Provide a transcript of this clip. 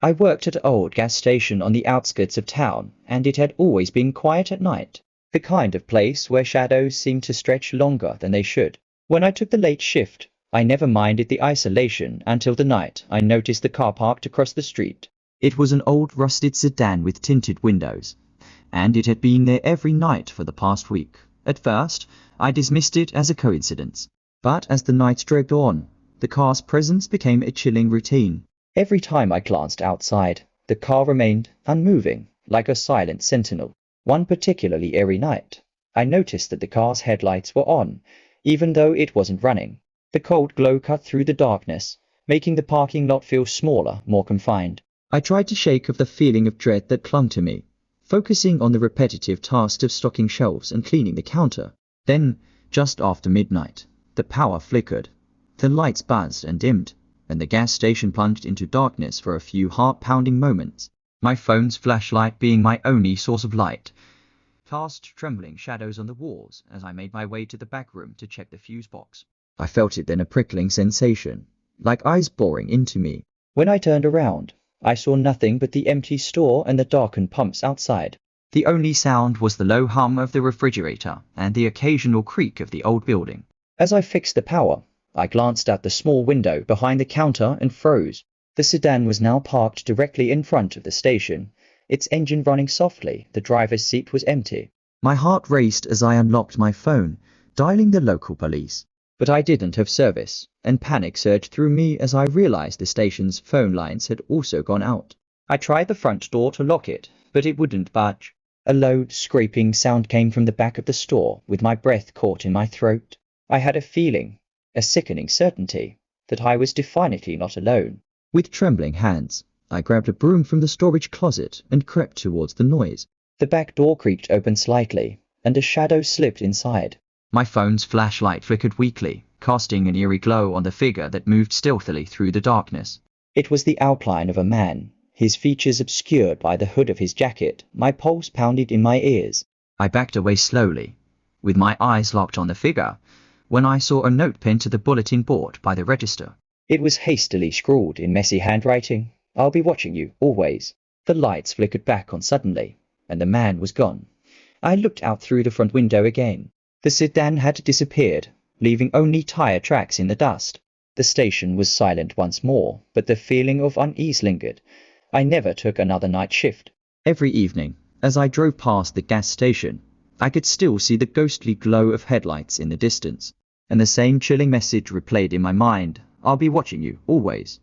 I worked at an old gas station on the outskirts of town, and it had always been quiet at night. The kind of place where shadows seem to stretch longer than they should. When I took the late shift, I never minded the isolation until the night I noticed the car parked across the street. It was an old rusted sedan with tinted windows, and it had been there every night for the past week. At first, I dismissed it as a coincidence. But as the night dragged on, the car's presence became a chilling routine. Every time I glanced outside, the car remained unmoving, like a silent sentinel. One particularly airy night, I noticed that the car's headlights were on, even though it wasn't running. The cold glow cut through the darkness, making the parking lot feel smaller, more confined. I tried to shake off the feeling of dread that clung to me, focusing on the repetitive task of stocking shelves and cleaning the counter. Then, just after midnight, the power flickered, the lights buzzed and dimmed, and the gas station plunged into darkness for a few heart-pounding moments. My phone's flashlight being my only source of light cast trembling shadows on the walls as I made my way to the back room to check the fuse box. I felt it then, a prickling sensation, like eyes boring into me. When I turned around, I saw nothing but the empty store and the darkened pumps outside. The only sound was the low hum of the refrigerator and the occasional creak of the old building. As I fixed the power, I glanced out the small window behind the counter and froze. The sedan was now parked directly in front of the station, its engine running softly. The driver's seat was empty. My heart raced as I unlocked my phone, dialing the local police. But I didn't have service, and panic surged through me as I realized the station's phone lines had also gone out. I tried the front door to lock it, but it wouldn't budge. A low, scraping sound came from the back of the store, with my breath caught in my throat. I had a feeling, a sickening certainty, that I was definitely not alone. With trembling hands, I grabbed a broom from the storage closet and crept towards the noise. The back door creaked open slightly, and a shadow slipped inside. My phone's flashlight flickered weakly, casting an eerie glow on the figure that moved stealthily through the darkness. It was the outline of a man, his features obscured by the hood of his jacket. My pulse pounded in my ears. I backed away slowly, with my eyes locked on the figure, when I saw a note pinned to the bulletin board by the register. It was hastily scrawled in messy handwriting. "I'll be watching you, always." The lights flickered back on suddenly, and the man was gone. I looked out through the front window again. The sedan had disappeared, leaving only tire tracks in the dust. The station was silent once more, but the feeling of unease lingered. I never took another night shift. Every evening, as I drove past the gas station, I could still see the ghostly glow of headlights in the distance, and the same chilling message replayed in my mind: "I'll be watching you, always."